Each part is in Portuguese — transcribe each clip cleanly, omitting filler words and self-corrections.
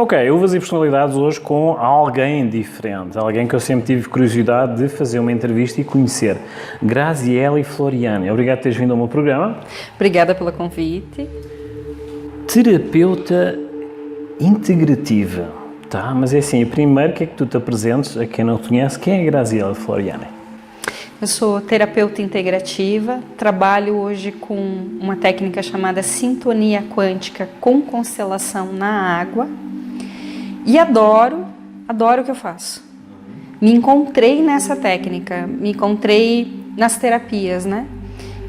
Ok, eu vou fazer personalidades hoje com alguém diferente, alguém que eu sempre tive curiosidade de fazer uma entrevista e conhecer. Graziele Floriani, obrigado por teres vindo ao meu programa. Obrigada pelo convite. Terapeuta integrativa, tá? Mas é assim, primeiro que é que tu te apresentes a quem não te conhece, quem é Graziele Floriani? Eu sou terapeuta integrativa, trabalho hoje com uma técnica chamada sintonia quântica com constelação na água e adoro o que eu faço. Me encontrei nessa técnica, me encontrei nas terapias, né?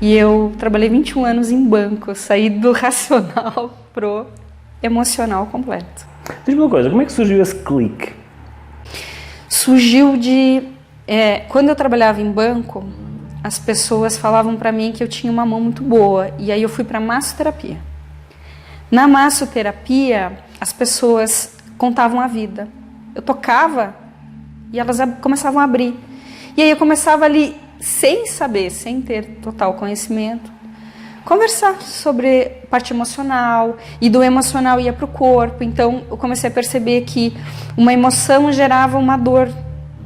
E eu trabalhei 21 anos em banco, saí do racional pro emocional completo. Diz-me uma coisa, como é que surgiu esse clique? Surgiu de... quando eu trabalhava em banco, as pessoas falavam para mim que eu tinha uma mão muito boa. E aí eu fui para massoterapia. Na massoterapia, as pessoas contavam a vida. Eu tocava e elas começavam a abrir. E aí eu começava ali, sem saber, sem ter total conhecimento, conversar sobre parte emocional. E do emocional ia para o corpo. Então eu comecei a perceber que uma emoção gerava uma dor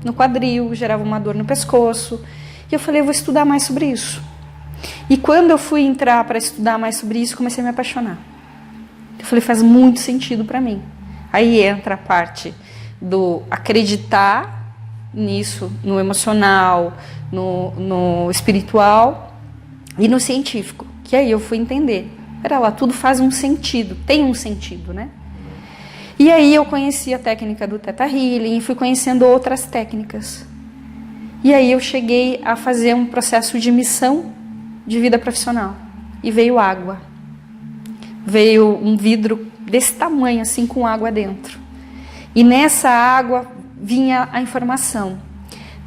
no quadril, gerava uma dor no pescoço. E eu falei, eu vou estudar mais sobre isso. E quando eu fui entrar para estudar mais sobre isso, comecei a me apaixonar. Eu falei, faz muito sentido para mim. Aí entra a parte do acreditar nisso, no emocional, no espiritual e no científico. Que aí eu fui entender. Pera lá, tudo faz um sentido, tem um sentido, né? E aí eu conheci a técnica do Theta Healing e fui conhecendo outras técnicas. E aí eu cheguei a fazer um processo de missão de vida profissional. E veio água. Veio um vidro desse tamanho, assim, com água dentro. E nessa água vinha a informação.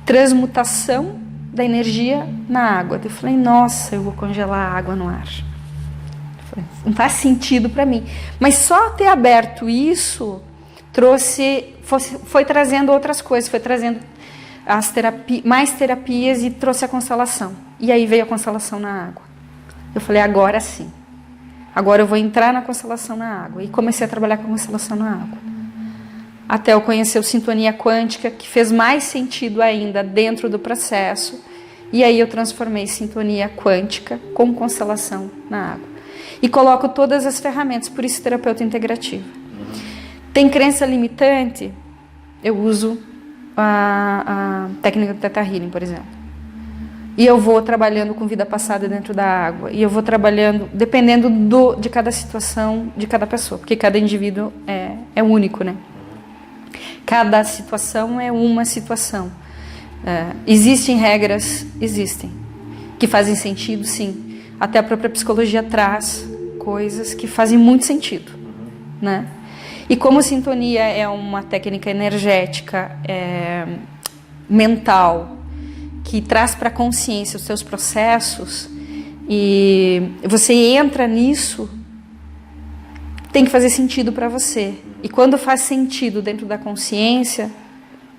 Transmutação da energia na água. Eu falei, nossa, eu vou congelar a água no ar. Não faz sentido para mim. Mas só ter aberto isso foi trazendo outras coisas, foi trazendo mais terapias e trouxe a constelação. E aí veio a constelação na água. Eu falei, agora sim. Agora eu vou entrar na constelação na água. E comecei a trabalhar com a constelação na água. Até eu conhecer o sintonia quântica, que fez mais sentido ainda dentro do processo. E aí eu transformei sintonia quântica com constelação na água. E coloco todas as ferramentas, por isso terapeuta integrativa. Tem crença limitante? Eu uso a técnica do Theta Healing, por exemplo. E eu vou trabalhando com vida passada dentro da água. E eu vou trabalhando, dependendo de cada situação, de cada pessoa. Porque cada indivíduo é único, né? Cada situação é uma situação. Existem regras? Existem. Que fazem sentido? Sim. Até a própria psicologia traz coisas que fazem muito sentido, né? E como sintonia é uma técnica energética, mental, que traz para a consciência os seus processos, e você entra nisso, tem que fazer sentido para você. E quando faz sentido dentro da consciência,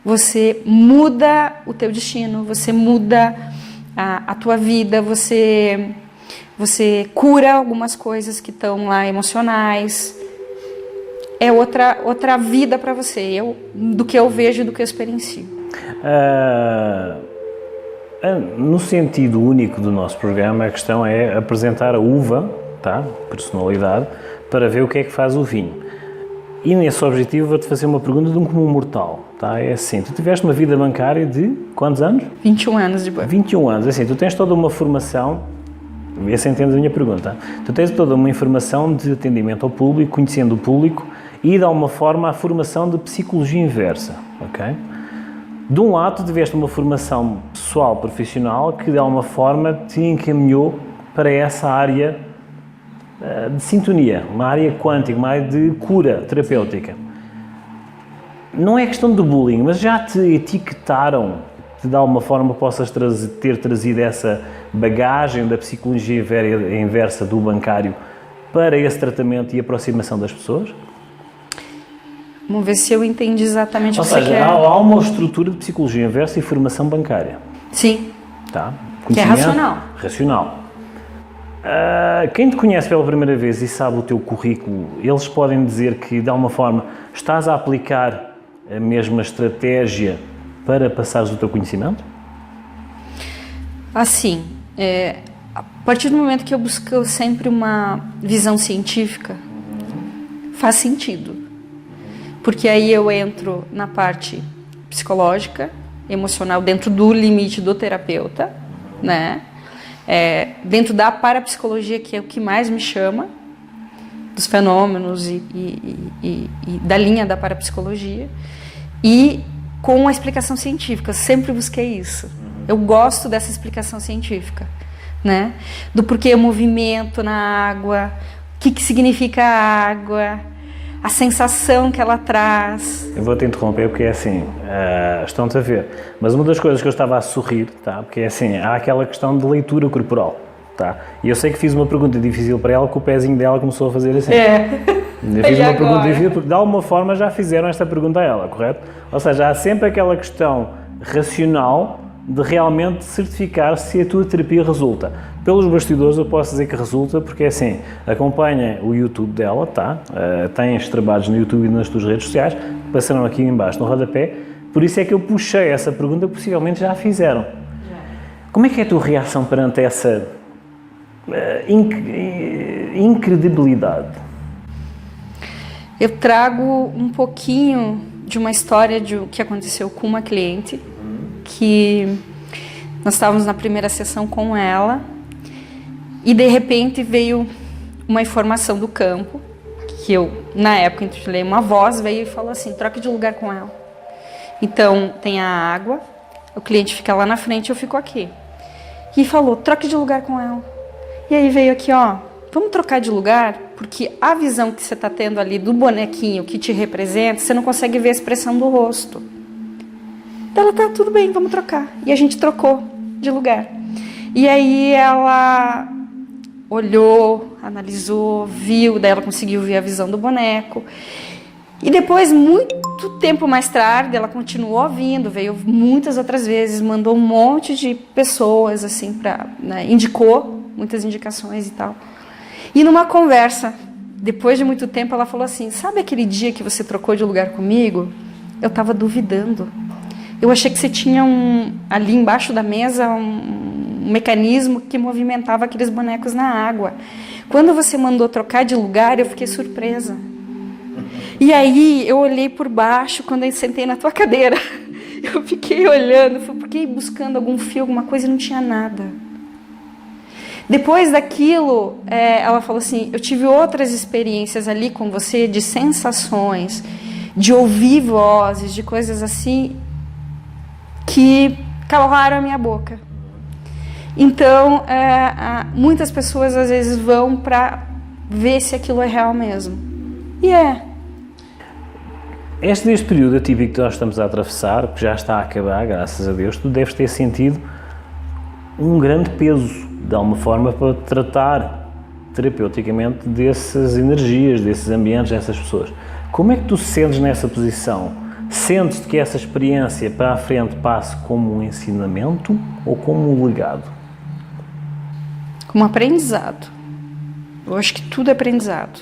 você muda o teu destino, você muda a tua vida, você cura algumas coisas que estão lá emocionais. É outra vida para você, do que eu vejo e do que eu experiencio. No sentido único do nosso programa, a questão é apresentar a uva, tá? Personalidade, para ver o que é que faz o vinho. E nesse objetivo vou-te fazer uma pergunta de um comum mortal, tá? É assim, tu tiveste uma vida bancária de quantos anos? 21 anos de banco. 21 anos, assim, tu tens toda uma formação, vê se entendes a minha pergunta, tu tens toda uma informação de atendimento ao público, conhecendo o público e de alguma forma a formação de psicologia inversa, ok? De um lado, tu tiveste uma formação pessoal, profissional, que de alguma forma te encaminhou para essa área de sintonia, uma área quântica, uma área de cura terapêutica. Não é questão de bullying, mas já te etiquetaram, de alguma forma possas ter trazido essa bagagem da psicologia inversa do bancário para esse tratamento e aproximação das pessoas? Vamos ver se eu entendi exatamente o que você quer. Ou seja, há uma estrutura de psicologia inversa e formação bancária. Sim. Tá? Que é racional. Racional. Quem te conhece pela primeira vez e sabe o teu currículo, eles podem dizer que, de alguma forma, estás a aplicar a mesma estratégia para passares o teu conhecimento? Assim, a partir do momento que eu busco sempre uma visão científica, faz sentido. Porque aí eu entro na parte psicológica, emocional, dentro do limite do terapeuta, né? Dentro da parapsicologia, que é o que mais me chama, dos fenômenos e da linha da parapsicologia, e com a explicação científica. Eu sempre busquei isso. Eu gosto dessa explicação científica, né? Do porquê o movimento na água, o que significa a água, a sensação que ela traz. Eu vou te interromper porque é assim, estão-te a ver, mas uma das coisas que eu estava a sorrir, tá? Porque é assim, há aquela questão de leitura corporal, tá? E eu sei que fiz uma pergunta difícil para ela, que o pezinho dela começou a fazer assim. Eu fiz uma pergunta difícil porque de alguma forma já fizeram esta pergunta a ela, correto? Ou seja, há sempre aquela questão racional de realmente certificar se a tua terapia resulta. Pelos bastidores eu posso dizer que resulta, porque é assim, acompanha o YouTube dela, tá? Tens trabalhos no YouTube e nas tuas redes sociais, passaram aqui em baixo no rodapé, por isso é que eu puxei essa pergunta que possivelmente já a fizeram. Como é que é a tua reação perante essa incredibilidade? Eu trago um pouquinho de uma história que aconteceu com uma cliente, que nós estávamos na primeira sessão com ela e de repente veio uma informação do campo, que eu, na época, intitulei uma voz, veio e falou assim, troque de lugar com ela. Então, tem a água, o cliente fica lá na frente, eu fico aqui. E falou, troque de lugar com ela. E aí veio aqui, ó, vamos trocar de lugar, porque a visão que você está tendo ali do bonequinho que te representa, você não consegue ver a expressão do rosto. Ela, tá, tudo bem, vamos trocar. E a gente trocou de lugar. E aí ela olhou, analisou, viu, daí ela conseguiu ver a visão do boneco. E depois, muito tempo mais tarde, ela continuou vindo, veio muitas outras vezes, mandou um monte de pessoas, assim, indicou muitas indicações e tal. E numa conversa, depois de muito tempo, ela falou assim, sabe aquele dia que você trocou de lugar comigo? Eu estava duvidando. Eu achei que você tinha ali embaixo da mesa um mecanismo que movimentava aqueles bonecos na água. Quando você mandou trocar de lugar, eu fiquei surpresa. E aí eu olhei por baixo quando eu sentei na tua cadeira. Eu fiquei olhando, fiquei buscando algum fio, alguma coisa e não tinha nada. Depois daquilo, ela falou assim, eu tive outras experiências ali com você, de sensações, de ouvir vozes, de coisas assim, que calaram a minha boca. Então, muitas pessoas às vezes vão para ver se aquilo é real mesmo. E é. Este período atípico que nós estamos a atravessar, que já está a acabar, graças a Deus, tu deves ter sentido um grande peso, de alguma forma, para tratar terapeuticamente dessas energias, desses ambientes, dessas pessoas. Como é que tu te sentes nessa posição? Sentes que essa experiência para a frente passe como um ensinamento ou como um legado? Como aprendizado. Eu acho que tudo é aprendizado.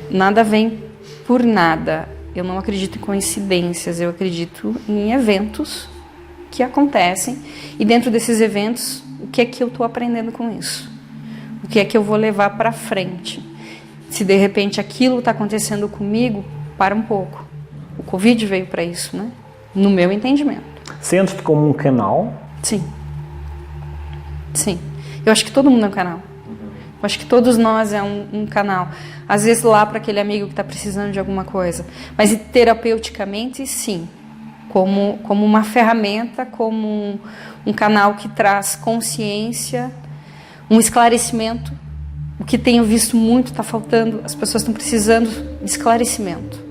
Nada vem por nada. Eu não acredito em coincidências, eu acredito em eventos que acontecem. E dentro desses eventos, o que é que eu estou aprendendo com isso? O que é que eu vou levar para frente? Se de repente aquilo está acontecendo comigo, para um pouco. O Covid veio para isso, né? No meu entendimento. Sentes-te como um canal? Sim. Sim. Eu acho que todo mundo é um canal. Eu acho que todos nós é um canal. Às vezes lá para aquele amigo que está precisando de alguma coisa. Mas terapeuticamente, sim. Como uma ferramenta, como um canal que traz consciência, um esclarecimento. O que tenho visto muito, está faltando, as pessoas estão precisando de esclarecimento.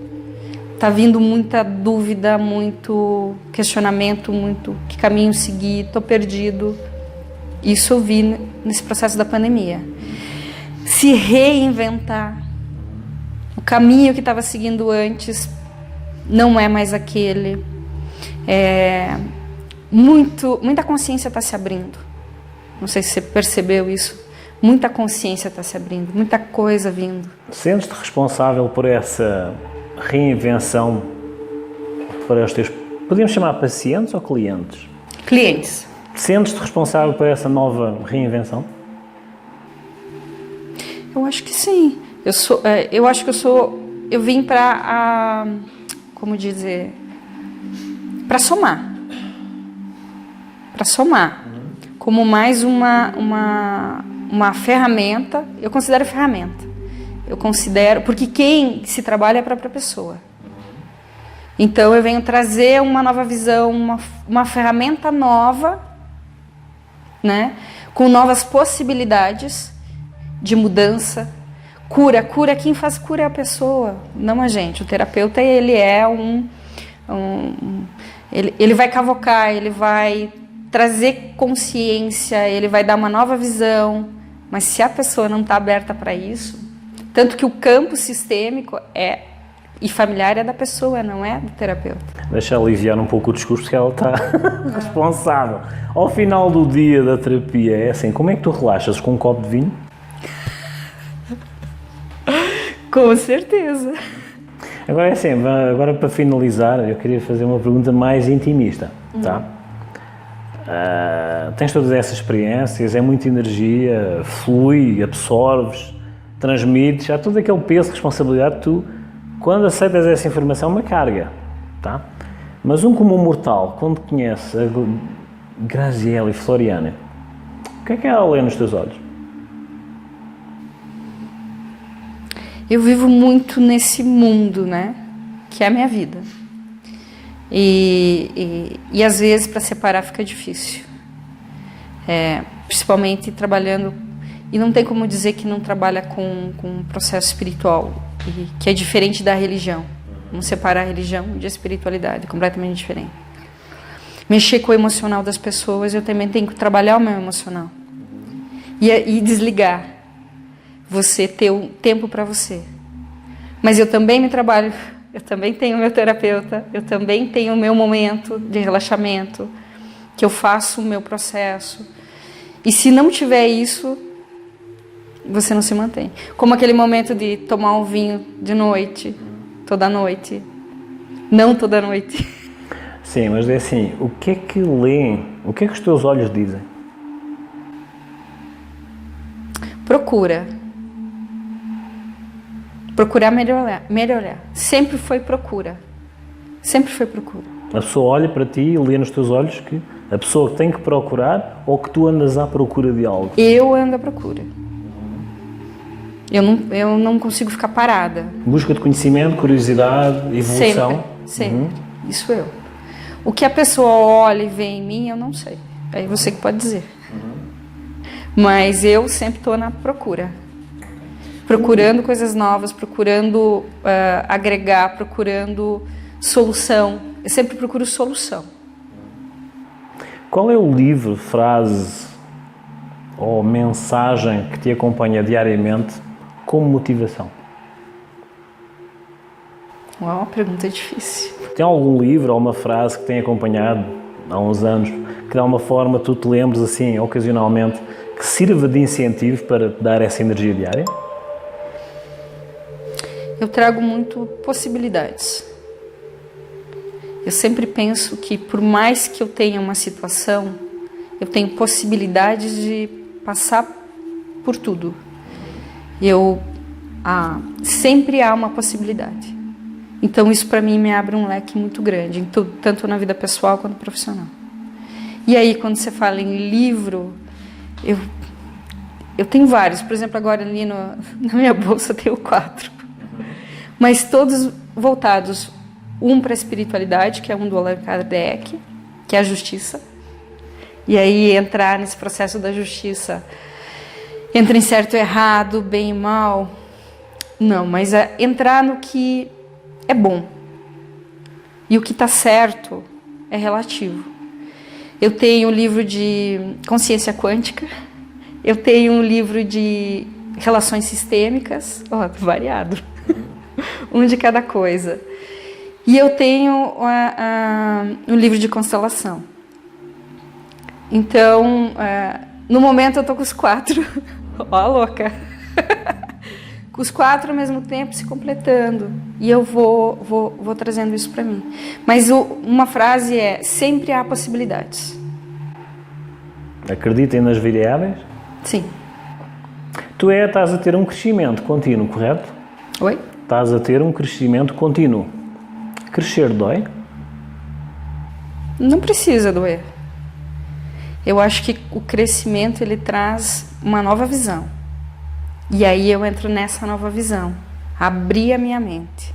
Está vindo muita dúvida, muito questionamento, muito que caminho seguir, estou perdido. Isso eu vi nesse processo da pandemia. Se reinventar. O caminho que estava seguindo antes não é mais aquele. Muita consciência está se abrindo. Não sei se você percebeu isso. Muita consciência está se abrindo, muita coisa vindo. Sentes-te responsável por essa reinvenção para os teus, podemos chamar pacientes ou clientes? Clientes. Sentes-te responsável por essa nova reinvenção? Eu acho que sim. Eu acho que eu vim para, como dizer, para somar. Para somar. Como mais uma ferramenta. Eu considero ferramenta. Eu considero, porque quem se trabalha é a própria pessoa. Então eu venho trazer uma nova visão, uma ferramenta nova, né? Com novas possibilidades de mudança. Cura, quem faz cura é a pessoa, não a gente. O terapeuta, ele é ele vai cavocar, ele vai trazer consciência, ele vai dar uma nova visão, mas se a pessoa não está aberta para isso, tanto que o campo sistêmico e familiar é da pessoa, não é do terapeuta. Deixa aliviar um pouco o discurso que ela está responsável. Ao final do dia da terapia, é assim, como é que tu relaxas? Com um copo de vinho? Com certeza. Agora é assim, agora para finalizar, eu queria fazer uma pergunta mais intimista, tá? Tens todas essas experiências, é muita energia, flui, absorves, transmites, há todo aquele peso de responsabilidade que tu, quando aceitas essa informação, é uma carga, tá? Mas um comum mortal, quando conhece a Graziella e Floriana, o que é ela lê nos teus olhos? Eu vivo muito nesse mundo, né? Que é a minha vida. E às vezes para separar fica difícil. Principalmente trabalhando... E não tem como dizer que não trabalha com um processo espiritual, que é diferente da religião. Não separar a religião de espiritualidade, é completamente diferente. Mexer com o emocional das pessoas, eu também tenho que trabalhar o meu emocional. E desligar. Você ter um tempo para você. Mas eu também me trabalho, eu também tenho meu terapeuta, eu também tenho o meu momento de relaxamento, que eu faço o meu processo. E se não tiver isso, você não se mantém. Como aquele momento de tomar um vinho de noite, toda noite. Não toda noite. Sim, mas é assim, o que é que leem? O que é que os teus olhos dizem? Procurar melhorar. Sempre foi procura. Sempre foi procura. A pessoa olha para ti e lê nos teus olhos que a pessoa tem que procurar ou que tu andas à procura de algo? Eu ando à procura. Eu não consigo ficar parada. Busca de conhecimento, curiosidade, evolução. Sempre. Isso eu. O que a pessoa olha e vê em mim, eu não sei. Aí você que pode dizer. Mas eu sempre estou na procura. Procurando coisas novas, procurando agregar, procurando solução. Eu sempre procuro solução. Qual é o livro, frase ou mensagem que te acompanha diariamente como motivação? É uma pergunta difícil. Tem algum livro ou uma frase que tem acompanhado há uns anos, que de alguma forma tu te lembres assim, ocasionalmente, que sirva de incentivo para te dar essa energia diária? Eu trago muito possibilidades. Eu sempre penso que por mais que eu tenha uma situação, eu tenho possibilidades de passar por tudo. Sempre há uma possibilidade. Então isso para mim me abre um leque muito grande, tanto na vida pessoal quanto profissional. E aí quando você fala em livro, eu tenho vários. Por exemplo, agora ali na minha bolsa eu tenho 4. Mas todos voltados, um para a espiritualidade, que é um do Allan Kardec, que é a justiça. E aí entrar nesse processo da justiça, entra em certo e errado, bem e mal. Não, mas entrar no que é bom. E o que está certo é relativo. Eu tenho um livro de consciência quântica, eu tenho um livro de relações sistêmicas, variado. Um de cada coisa. E eu tenho um livro de constelação. Então, no momento eu estou com os 4 Ó a louca. Os 4 ao mesmo tempo se completando. E eu vou trazendo isso para mim. Mas uma frase é: sempre há possibilidades. Acreditem nas variáveis? Sim. Tu estás a ter um crescimento contínuo, correto? Oi? Estás a ter um crescimento contínuo. Crescer dói? Não precisa doer. Eu acho que o crescimento ele traz uma nova visão. E aí eu entro nessa nova visão. Abrir a minha mente.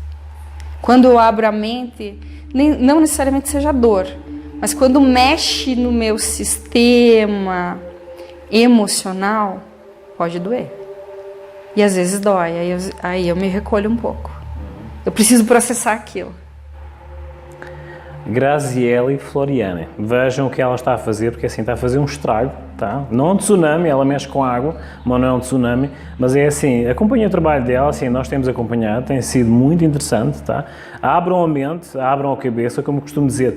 Quando eu abro a mente, não necessariamente seja dor, mas quando mexe no meu sistema emocional, pode doer. E às vezes dói, aí eu me recolho um pouco. Eu preciso processar aquilo. Graziele e Floriane, vejam o que ela está a fazer, porque assim está a fazer um estrago, tá? Não é um tsunami, ela mexe com água, mas não é um tsunami, mas é assim, acompanhem o trabalho dela, assim, nós temos acompanhado, tem sido muito interessante, tá? Abram a mente, abram a cabeça, como costumo dizer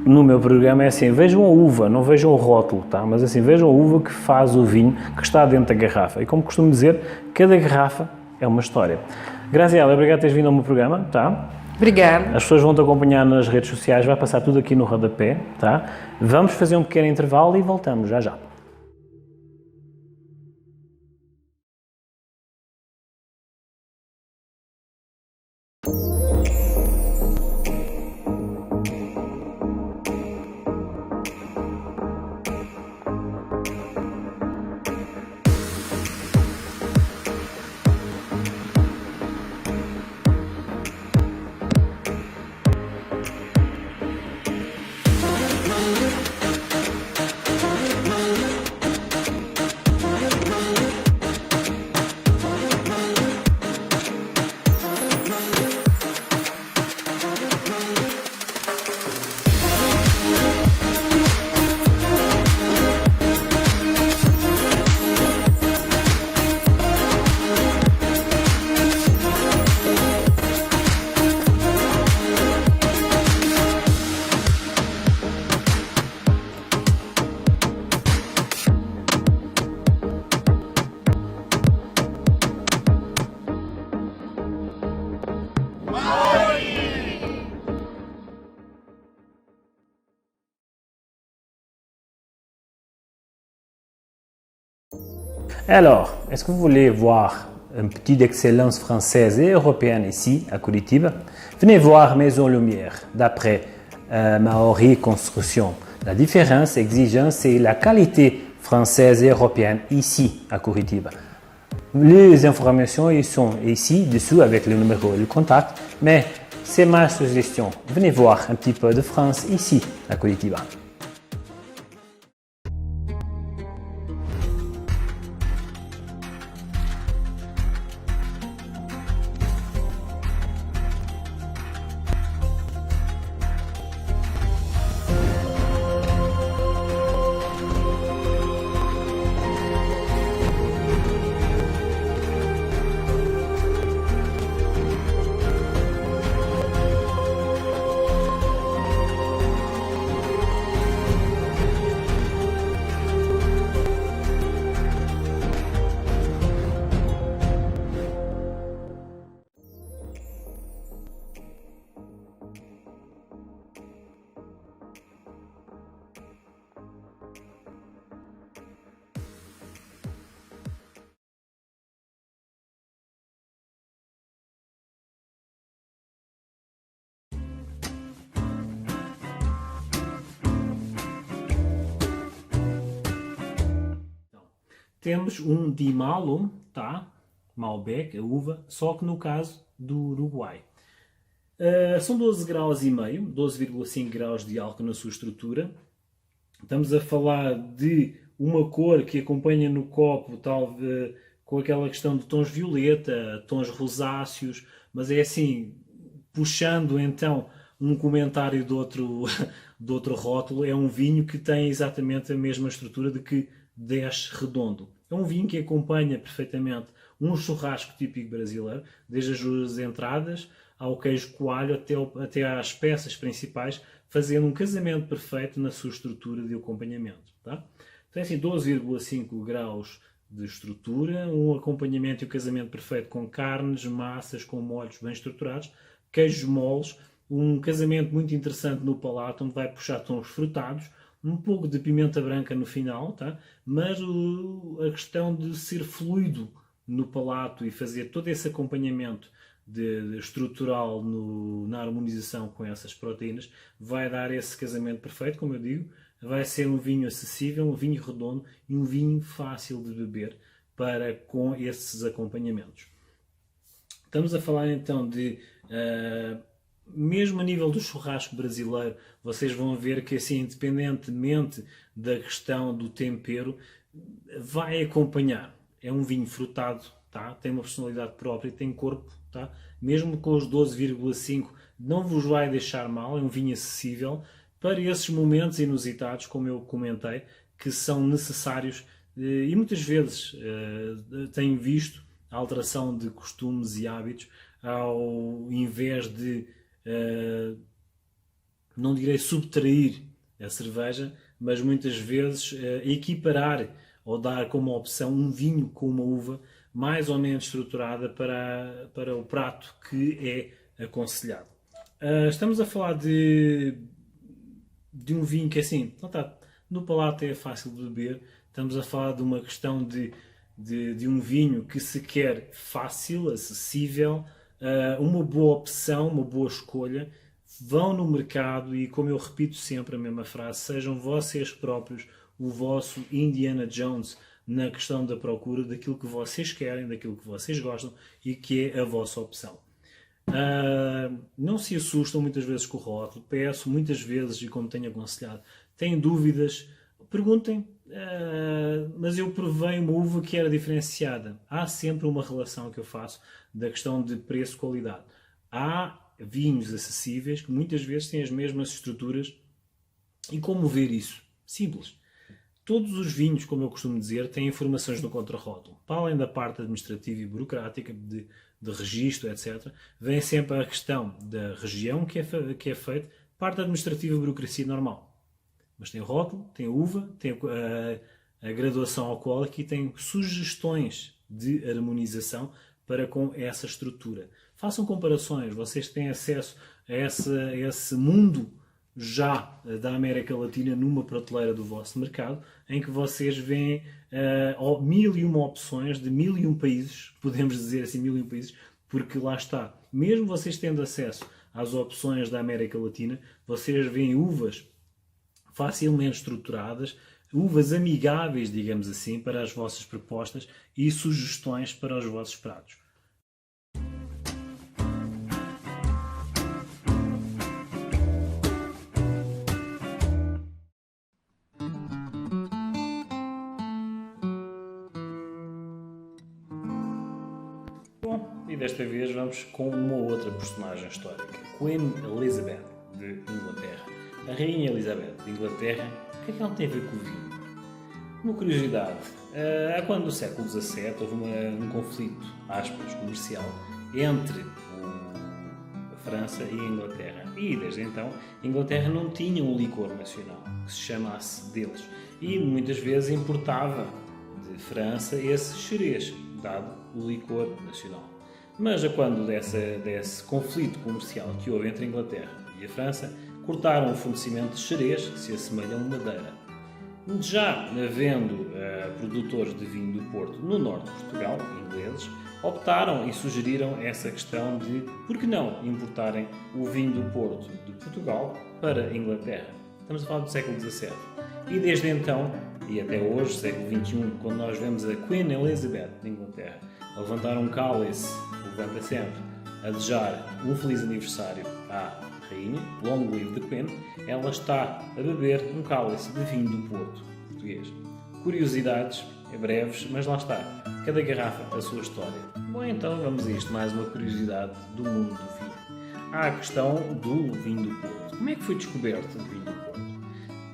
no meu programa, é assim, vejam a uva, não vejam o rótulo, tá? Mas assim, vejam a uva que faz o vinho, que está dentro da garrafa, e como costumo dizer, cada garrafa é uma história. Graziele, obrigado por teres vindo ao meu programa, tá? Obrigada. As pessoas vão-te acompanhar nas redes sociais, vai passar tudo aqui no rodapé, tá? Vamos fazer um pequeno intervalo e voltamos já já. Alors, est-ce que vous voulez voir une petite excellence française et européenne ici, à Curitiba? Venez voir Maison Lumière, d'après Maori Construction. La différence, exigence et la qualité française et européenne ici, à Curitiba. Les informations ils sont ici, dessous, avec le numéro et le contact, mais c'est ma suggestion. Venez voir un petit peu de France ici, à Curitiba. Temos um Di Malum, tá? Malbec, a uva, só que no caso do Uruguai. São 12 graus e meio, 12,5 graus de álcool na sua estrutura. Estamos a falar de uma cor que acompanha no copo, talvez com aquela questão de tons violeta, tons rosáceos, mas é assim, puxando então um comentário de outro rótulo, é um vinho que tem exatamente a mesma estrutura de que desce redondo. É um vinho que acompanha perfeitamente um churrasco típico brasileiro, desde as suas entradas ao queijo coalho até às peças principais, fazendo um casamento perfeito na sua estrutura de acompanhamento. Tá? Então, assim, 12,5 graus de estrutura, um acompanhamento e o casamento perfeito com carnes, massas, com molhos bem estruturados, queijos moles, um casamento muito interessante no palato, onde vai puxar tons frutados, um pouco de pimenta branca no final, tá? Mas a questão de ser fluido no palato e fazer todo esse acompanhamento estrutural na harmonização com essas proteínas vai dar esse casamento perfeito, como eu digo. Vai ser um vinho acessível, um vinho redondo e um vinho fácil de beber com esses acompanhamentos. Estamos a falar então de mesmo a nível do churrasco brasileiro, vocês vão ver que, assim, independentemente da questão do tempero, vai acompanhar. É um vinho frutado, tá? Tem uma personalidade própria, tem corpo, tá? Mesmo com os 12,5, não vos vai deixar mal, é um vinho acessível para esses momentos inusitados, como eu comentei, que são necessários e muitas vezes tenho visto a alteração de costumes e hábitos ao invés de não direi subtrair a cerveja, mas muitas vezes equiparar ou dar como opção um vinho com uma uva mais ou menos estruturada para o prato que é aconselhado. Estamos a falar de um vinho que, assim, no palato é fácil de beber. Estamos a falar de uma questão de um vinho que se quer fácil, acessível, uma boa opção, uma boa escolha. Vão no mercado e, como eu repito sempre a mesma frase, sejam vocês próprios o vosso Indiana Jones na questão da procura daquilo que vocês querem, daquilo que vocês gostam e que é a vossa opção. Não se assustam muitas vezes com o rótulo. Peço muitas vezes, e como tenho aconselhado, têm dúvidas, perguntem, mas eu provei uma uva que era diferenciada. Há sempre uma relação que eu faço da questão de preço-qualidade. Há vinhos acessíveis que muitas vezes têm as mesmas estruturas. E como ver isso? Simples. Todos os vinhos, como eu costumo dizer, têm informações no contrarótulo. Para além da parte administrativa e burocrática, de registro, etc., vem sempre a questão da região que é feita, parte administrativa e burocracia normal. Mas tem o rótulo, tem a uva, tem a graduação alcoólica e tem sugestões de harmonização para com essa estrutura. Façam comparações, vocês têm acesso a esse mundo já da América Latina numa prateleira do vosso mercado, em que vocês veem 1001 opções de 1001 países, podemos dizer assim 1001 países, porque lá está, mesmo vocês tendo acesso às opções da América Latina, vocês veem uvas facilmente estruturadas, uvas amigáveis, digamos assim, para as vossas propostas e sugestões para os vossos pratos. Bom, e desta vez vamos com uma outra personagem histórica, Queen Elizabeth de Inglaterra. A Rainha Elizabeth de Inglaterra, o que é que ela tem a ver com o vinho? Uma curiosidade, há quando no século XVII houve um conflito, aspas, comercial entre a França e a Inglaterra. E desde então, a Inglaterra não tinha um licor nacional que se chamasse deles. E muitas vezes importava de França esse xerez, dado o licor nacional. Mas a quando desse conflito comercial que houve entre a Inglaterra e a França, cortaram o fornecimento de xerez que se assemelha a madeira. Já havendo produtores de vinho do Porto no norte de Portugal, ingleses, optaram e sugeriram essa questão de, por que não, importarem o vinho do Porto de Portugal para a Inglaterra. Estamos a falar do século XVII. E desde então, e até hoje, século XXI, quando nós vemos a Queen Elizabeth de Inglaterra a levantar um cálice, levanta sempre, a desejar um feliz aniversário à Rainha, Long Live the Queen, ela está a beber um cálice de vinho do Porto português. Curiosidades, breves, mas lá está. Cada garrafa a sua história. Bom, então vamos a isto, mais uma curiosidade do mundo do vinho. Há a questão do vinho do Porto. Como é que foi descoberto o vinho do Porto?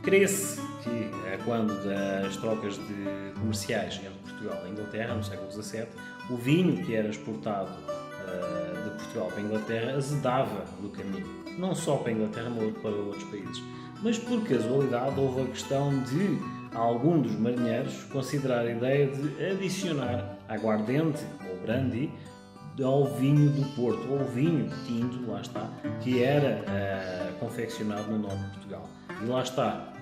Crê-se que, quando das trocas comerciais entre Portugal e Inglaterra, no século XVII, o vinho que era exportado de Portugal para a Inglaterra azedava no caminho. Não só para a Inglaterra, mas para outros países. Mas por casualidade houve a questão de a algum dos marinheiros considerar a ideia de adicionar aguardente ou brandy ao vinho do Porto, ou vinho tinto, lá está, que era confeccionado no norte de Portugal. E lá está,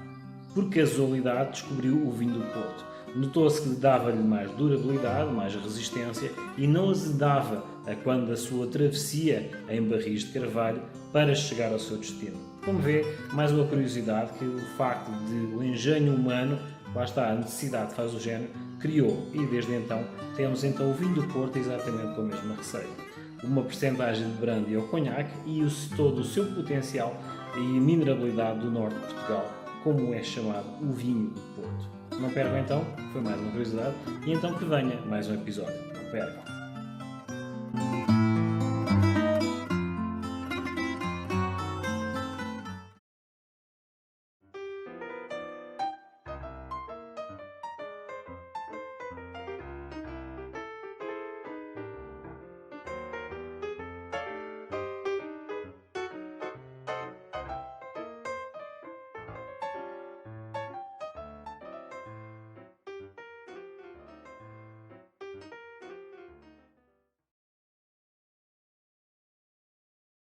por casualidade, descobriu o vinho do Porto. Notou-se que dava-lhe mais durabilidade, mais resistência e não azedava a quando da sua travessia em barris de carvalho para chegar ao seu destino. Como vê, mais uma curiosidade que o facto de o engenho humano, lá está, a necessidade faz o gênio, criou e desde então temos então o vinho do Porto exatamente com a mesma receita. Uma percentagem de brandy ao conhaque e todo o seu potencial e minerabilidade do norte de Portugal, como é chamado o vinho do Porto. Não percam então, foi mais uma curiosidade, e então que venha mais um episódio. Não percam.